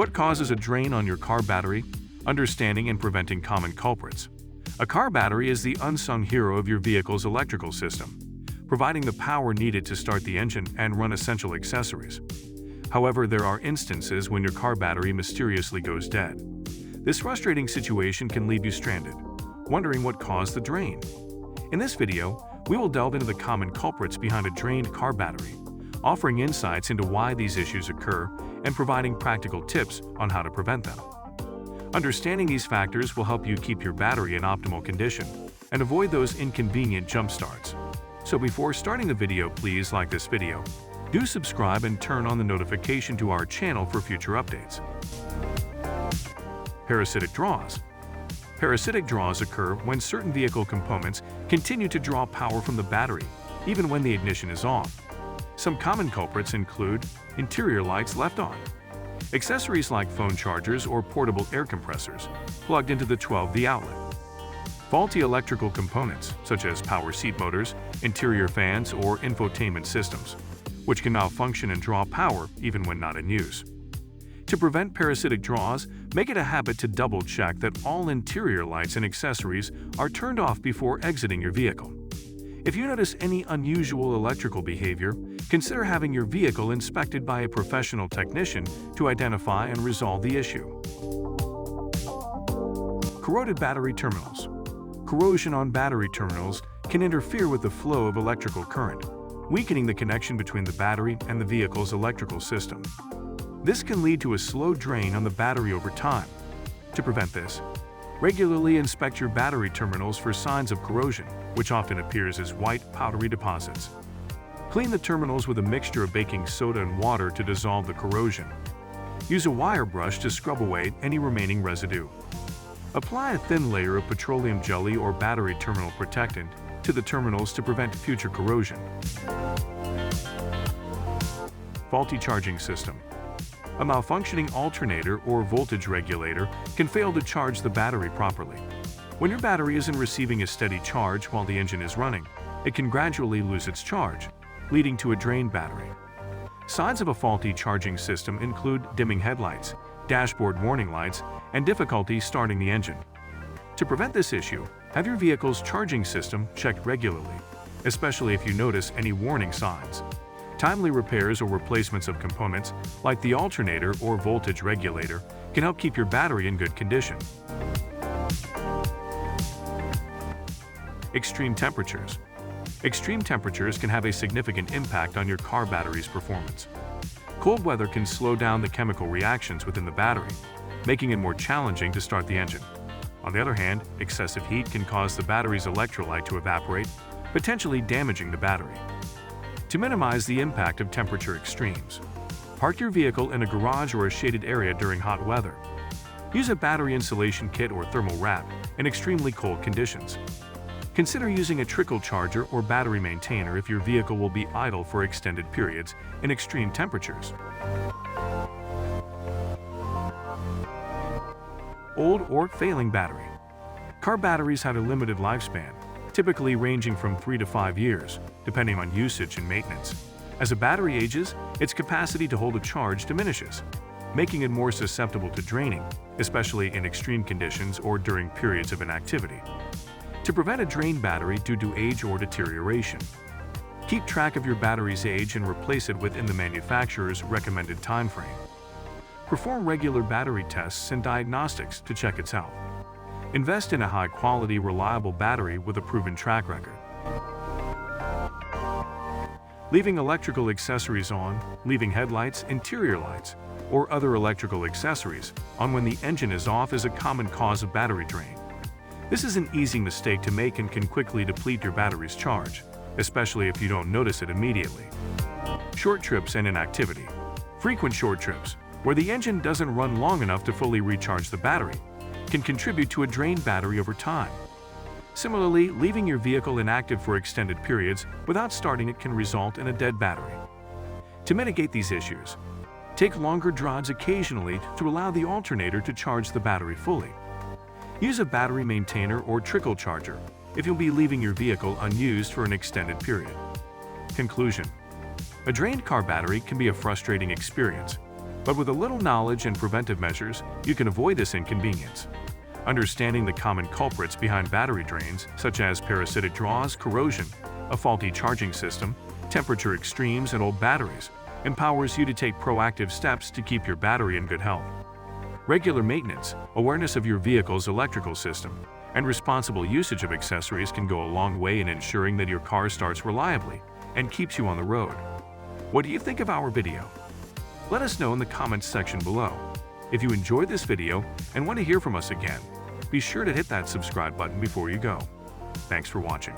What causes a drain on your car battery? Understanding and preventing common culprits. A car battery is the unsung hero of your vehicle's electrical system, providing the power needed to start the engine and run essential accessories. However, there are instances when your car battery mysteriously goes dead. This frustrating situation can leave you stranded, wondering what caused the drain. In this video, we will delve into the common culprits behind a drained car battery, offering insights into why these issues occur and providing practical tips on how to prevent them. Understanding these factors will help you keep your battery in optimal condition and avoid those inconvenient jump starts. So before starting the video, please like this video, do subscribe and turn on the notification to our channel for future updates. Parasitic draws. Parasitic draws occur when certain vehicle components continue to draw power from the battery, even when the ignition is off. Some common culprits include interior lights left on, accessories like phone chargers or portable air compressors plugged into the 12V outlet, faulty electrical components such as power seat motors, interior fans, or infotainment systems, which can malfunction and draw power even when not in use. To prevent parasitic draws, make it a habit to double-check that all interior lights and accessories are turned off before exiting your vehicle. If you notice any unusual electrical behavior, consider having your vehicle inspected by a professional technician to identify and resolve the issue. Corroded battery terminals. Corrosion on battery terminals can interfere with the flow of electrical current, weakening the connection between the battery and the vehicle's electrical system. This can lead to a slow drain on the battery over time. To prevent this, regularly inspect your battery terminals for signs of corrosion, which often appears as white, powdery deposits. Clean the terminals with a mixture of baking soda and water to dissolve the corrosion. Use a wire brush to scrub away any remaining residue. Apply a thin layer of petroleum jelly or battery terminal protectant to the terminals to prevent future corrosion. Faulty charging system. A malfunctioning alternator or voltage regulator can fail to charge the battery properly. When your battery isn't receiving a steady charge while the engine is running, it can gradually lose its charge, leading to a drained battery. Signs of a faulty charging system include dimming headlights, dashboard warning lights, and difficulty starting the engine. To prevent this issue, have your vehicle's charging system checked regularly, especially if you notice any warning signs. Timely repairs or replacements of components, like the alternator or voltage regulator, can help keep your battery in good condition. Extreme temperatures. Extreme temperatures can have a significant impact on your car battery's performance. Cold weather can slow down the chemical reactions within the battery, making it more challenging to start the engine. On the other hand, excessive heat can cause the battery's electrolyte to evaporate, potentially damaging the battery. To minimize the impact of temperature extremes, park your vehicle in a garage or a shaded area during hot weather. Use a battery insulation kit or thermal wrap in extremely cold conditions. Consider using a trickle charger or battery maintainer if your vehicle will be idle for extended periods in extreme temperatures. Old or failing battery. Car batteries have a limited lifespan, typically ranging from 3 to 5 years, depending on usage and maintenance. As a battery ages, its capacity to hold a charge diminishes, making it more susceptible to draining, especially in extreme conditions or during periods of inactivity. To prevent a drained battery due to age or deterioration, keep track of your battery's age and replace it within the manufacturer's recommended time frame. Perform regular battery tests and diagnostics to check its health. Invest in a high-quality, reliable battery with a proven track record. Leaving electrical accessories on, leaving headlights, interior lights, or other electrical accessories on when the engine is off is a common cause of battery drain. This is an easy mistake to make and can quickly deplete your battery's charge, especially if you don't notice it immediately. Short trips and inactivity. Frequent short trips, where the engine doesn't run long enough to fully recharge the battery, can contribute to a drained battery over time. Similarly, leaving your vehicle inactive for extended periods without starting it can result in a dead battery. To mitigate these issues, take longer drives occasionally to allow the alternator to charge the battery fully. Use a battery maintainer or trickle charger if you'll be leaving your vehicle unused for an extended period. Conclusion: a drained car battery can be a frustrating experience, But with a little knowledge and preventive measures, you can avoid this inconvenience. Understanding the common culprits behind battery drains, such as parasitic draws, corrosion, a faulty charging system, temperature extremes, and old batteries, empowers you to take proactive steps to keep your battery in good health. Regular maintenance, awareness of your vehicle's electrical system, and responsible usage of accessories can go a long way in ensuring that your car starts reliably and keeps you on the road. What do you think of our video? Let us know in the comments section below. If you enjoyed this video and want to hear from us again, be sure to hit that subscribe button before you go. Thanks for watching.